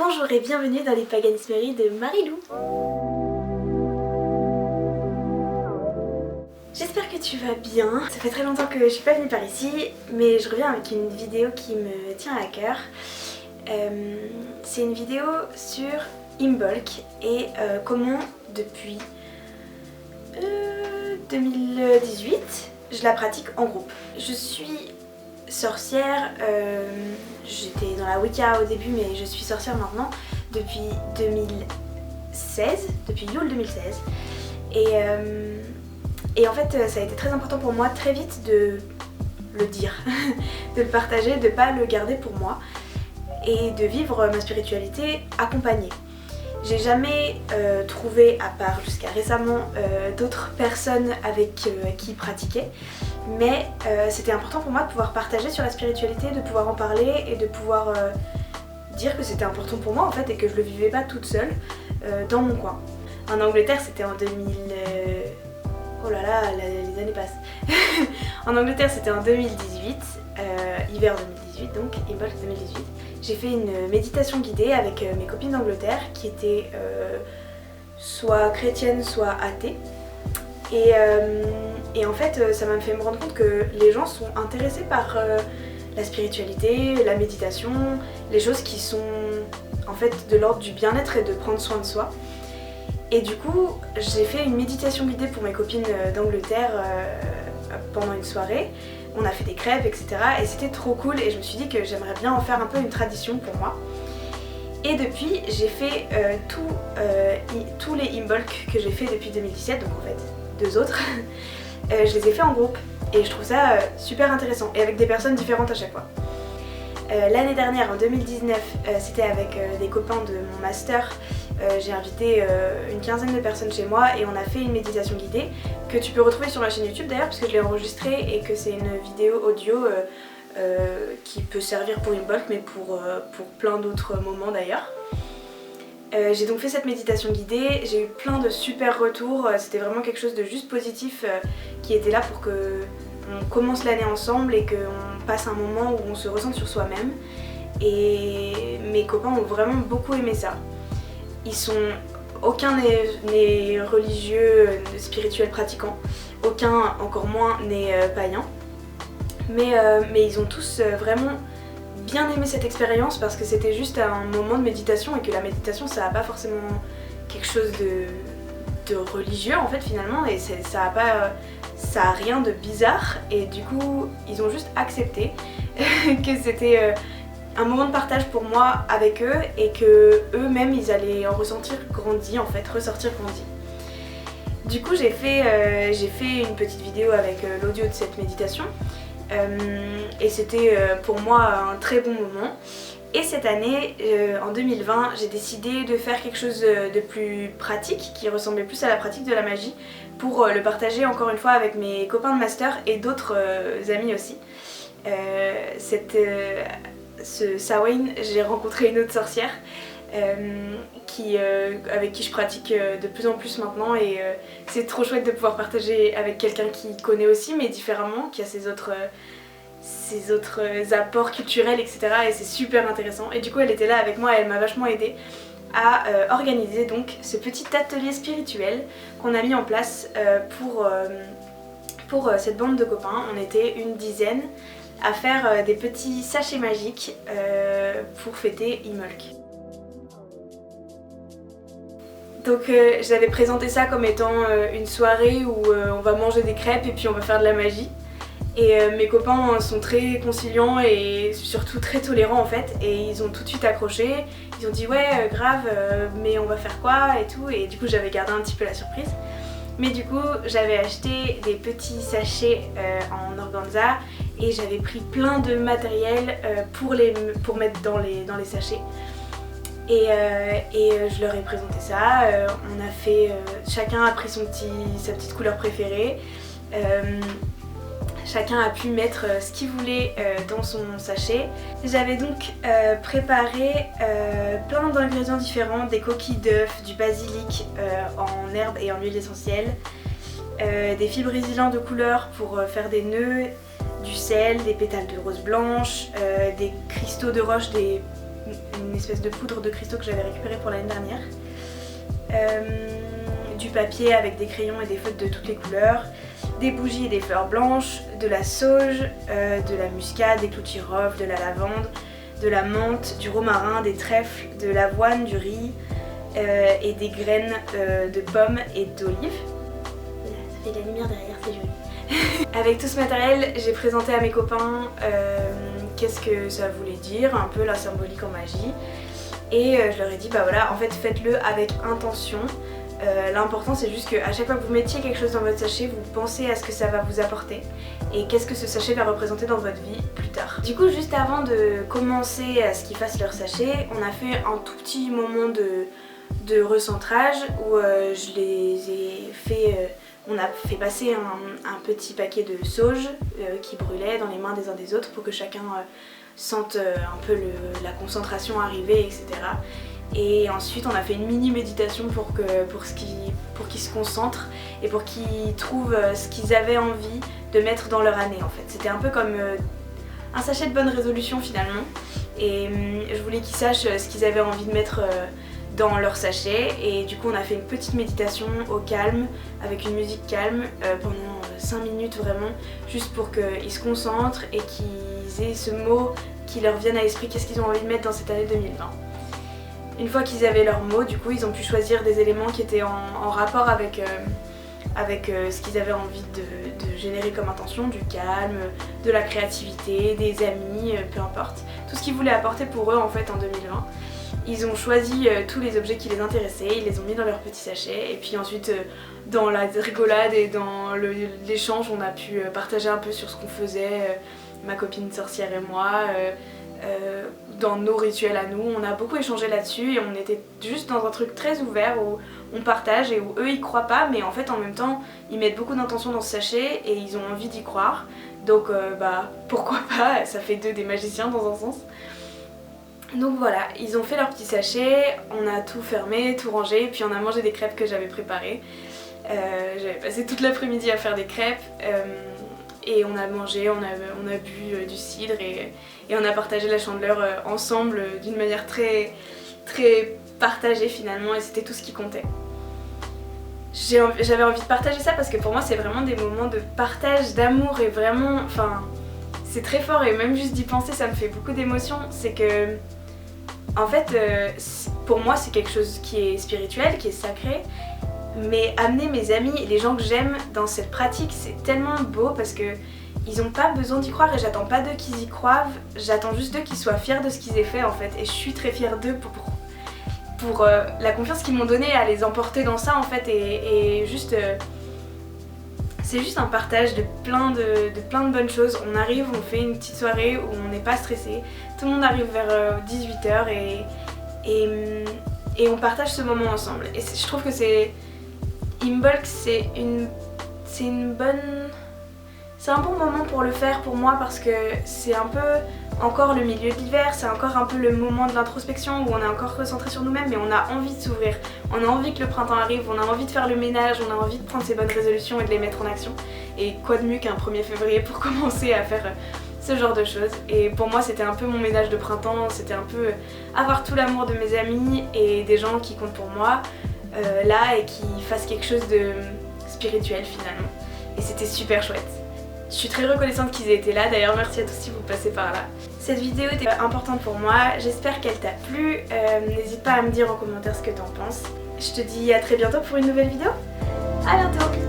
Bonjour et bienvenue dans les paganismeries de Marilou. J'espère que tu vas bien. Ça fait très longtemps que je suis pas venue par ici, mais je reviens avec une vidéo qui me tient à cœur. C'est une vidéo sur Imbolc et comment depuis 2018 je la pratique en groupe. Je suis sorcière, j'étais dans la Wicca au début mais je suis sorcière maintenant depuis 2016, depuis Yule 2016 et en fait ça a été très important pour moi très vite de le dire, de le partager, de pas le garder pour moi et de vivre ma spiritualité accompagnée. J'ai jamais trouvé, à part jusqu'à récemment, d'autres personnes avec qui pratiquer, mais c'était important pour moi de pouvoir partager sur la spiritualité, de pouvoir en parler et de pouvoir dire que c'était important pour moi en fait et que je le vivais pas toute seule dans mon coin. En Angleterre c'était en 2000... Oh là là, les années passent. En Angleterre c'était en 2018, hiver 2018 donc, Imbolc 2018. J'ai fait une méditation guidée avec mes copines d'Angleterre qui étaient soit chrétiennes soit athées. Et en fait ça m'a fait me rendre compte que les gens sont intéressés par la spiritualité, la méditation, les choses qui sont en fait de l'ordre du bien-être et de prendre soin de soi. Et du coup j'ai fait une méditation guidée pour mes copines d'Angleterre pendant une soirée. On a fait des crêpes, etc. Et c'était trop cool et je me suis dit que j'aimerais bien en faire un peu une tradition pour moi. Et depuis, j'ai fait tous les Imbolc que j'ai fait depuis 2017, donc en fait 2 autres, je les ai fait en groupe. Et je trouve ça super intéressant et avec des personnes différentes à chaque fois. L'année dernière, en 2019, c'était avec des copains de mon master. J'ai invité une quinzaine de personnes chez moi et on a fait une méditation guidée que tu peux retrouver sur ma chaîne YouTube d'ailleurs parce que je l'ai enregistrée et que c'est une vidéo audio qui peut servir pour Imbolc mais pour plein d'autres moments d'ailleurs. J'ai donc fait cette méditation guidée, j'ai eu plein de super retours, c'était vraiment quelque chose de juste positif qui était là pour que on commence l'année ensemble et qu'on passe un moment où on se ressente sur soi-même. Et mes copains ont vraiment beaucoup aimé ça. Aucun n'est religieux, spirituel pratiquant, aucun encore moins n'est païen. Mais ils ont tous vraiment bien aimé cette expérience parce que c'était juste un moment de méditation et que la méditation ça n'a pas forcément quelque chose de religieux en fait finalement et ça a rien de bizarre et du coup ils ont juste accepté que c'était un moment de partage pour moi avec eux et que eux-mêmes ils allaient en ressortir grandi en fait, ressortir grandi. Du coup j'ai fait une petite vidéo avec l'audio de cette méditation et c'était pour moi un très bon moment. Et cette année, en 2020, j'ai décidé de faire quelque chose de plus pratique, qui ressemblait plus à la pratique de la magie, pour le partager encore une fois avec mes copains de master et d'autres amis aussi. Ce Samhain, j'ai rencontré une autre sorcière avec qui je pratique de plus en plus maintenant et c'est trop chouette de pouvoir partager avec quelqu'un qui connaît aussi mais différemment, qui a ses autres apports culturels etc. et c'est super intéressant et du coup elle était là avec moi et elle m'a vachement aidée à organiser donc ce petit atelier spirituel qu'on a mis en place pour cette bande de copains. On était une dizaine à faire des petits sachets magiques pour fêter Imbolc. Donc j'avais présenté ça comme étant une soirée où on va manger des crêpes et puis on va faire de la magie. Et mes copains sont très conciliants et surtout très tolérants en fait et ils ont tout de suite accroché. Ils ont dit ouais grave mais on va faire quoi et tout et du coup j'avais gardé un petit peu la surprise. Mais du coup j'avais acheté des petits sachets en organza et j'avais pris plein de matériel pour mettre dans les sachets. Et je leur ai présenté ça, on a fait, chacun a pris sa petite couleur préférée, chacun a pu mettre ce qu'il voulait dans son sachet. J'avais donc préparé plein d'ingrédients différents, des coquilles d'œufs, du basilic en herbe et en huile essentielle, des fibres résilientes de couleur pour faire des nœuds, du sel, des pétales de rose blanche, des cristaux de roche, une une espèce de poudre de cristaux que j'avais récupérée pour l'année dernière. Du papier avec des crayons et des feutres de toutes les couleurs, des bougies et des fleurs blanches, de la sauge, de la muscade, des clous de girofle, de la lavande, de la menthe, du romarin, des trèfles, de l'avoine, du riz et des graines de pommes et d'olives. Ça fait de la lumière derrière, c'est joli. Avec tout ce matériel, j'ai présenté à mes copains qu'est-ce que ça voulait dire, un peu la symbolique en magie. Et je leur ai dit, bah voilà, en fait faites-le avec intention. L'important c'est juste qu'à chaque fois que vous mettiez quelque chose dans votre sachet, vous pensez à ce que ça va vous apporter et qu'est-ce que ce sachet va représenter dans votre vie plus tard. Du coup, juste avant de commencer à ce qu'ils fassent leur sachet, on a fait un tout petit moment de recentrage où je les ai fait... on a fait passer un petit paquet de sauge qui brûlait dans les mains des uns des autres pour que chacun sente un peu la concentration arriver, etc. Et ensuite on a fait une mini méditation pour qu'ils se concentrent et pour qu'ils trouvent ce qu'ils avaient envie de mettre dans leur année en fait. C'était un peu comme un sachet de bonne résolution finalement. Et je voulais qu'ils sachent ce qu'ils avaient envie de mettre dans leur sachet. Et du coup on a fait une petite méditation au calme, avec une musique calme pendant 5 minutes vraiment, juste pour qu'ils se concentrent et qu'ils aient ce mot qui leur vienne à l'esprit, qu'est-ce qu'ils ont envie de mettre dans cette année 2020. Une fois qu'ils avaient leurs mots, du coup ils ont pu choisir des éléments qui étaient en rapport avec ce qu'ils avaient envie de générer comme intention, du calme, de la créativité, des amis, peu importe. Tout ce qu'ils voulaient apporter pour eux en fait en 2020. Ils ont choisi tous les objets qui les intéressaient, ils les ont mis dans leur petit sachet et puis ensuite dans la rigolade et dans l'échange on a pu partager un peu sur ce qu'on faisait, ma copine sorcière et moi. Dans nos rituels à nous, on a beaucoup échangé là-dessus et on était juste dans un truc très ouvert où on partage et où eux ils croient pas mais en fait en même temps ils mettent beaucoup d'intention dans ce sachet et ils ont envie d'y croire, donc bah pourquoi pas, ça fait d'eux des magiciens dans un sens. Donc voilà, ils ont fait leur petit sachet, on a tout fermé, tout rangé, puis on a mangé des crêpes que j'avais préparées. J'avais passé toute l'après-midi à faire des crêpes. Et on a mangé, on a bu du cidre et on a partagé la Chandeleur ensemble d'une manière très, très partagée finalement, et c'était tout ce qui comptait. J'avais envie de partager ça parce que pour moi c'est vraiment des moments de partage, d'amour et vraiment, enfin c'est très fort et même juste d'y penser ça me fait beaucoup d'émotions. C'est que en fait pour moi c'est quelque chose qui est spirituel, qui est sacré. Mais amener mes amis et les gens que j'aime dans cette pratique, c'est tellement beau parce que ils ont pas besoin d'y croire et j'attends pas d'eux qu'ils y croient, j'attends juste d'eux qu'ils soient fiers de ce qu'ils aient fait en fait. Et je suis très fière d'eux pour la confiance qu'ils m'ont donnée à les emporter dans ça en fait et juste... c'est juste un partage de plein de bonnes choses. On arrive, on fait une petite soirée où on n'est pas stressé, tout le monde arrive vers 18h et on partage ce moment ensemble. Et je trouve que Imbolc c'est un bon moment pour le faire pour moi parce que c'est un peu encore le milieu de l'hiver, c'est encore un peu le moment de l'introspection où on est encore recentré sur nous-mêmes mais on a envie de s'ouvrir, on a envie que le printemps arrive, on a envie de faire le ménage, on a envie de prendre ses bonnes résolutions et de les mettre en action. Et quoi de mieux qu'un 1er février pour commencer à faire ce genre de choses. Et pour moi c'était un peu mon ménage de printemps, c'était un peu avoir tout l'amour de mes amis et des gens qui comptent pour moi là et qui fassent quelque chose de spirituel finalement. Et c'était super chouette. Je suis très reconnaissante qu'ils aient été là, d'ailleurs merci à tous si vous passez par là. Cette vidéo était importante pour moi, j'espère qu'elle t'a plu, n'hésite pas à me dire en commentaire ce que t'en penses. Je te dis à très bientôt pour une nouvelle vidéo, à bientôt.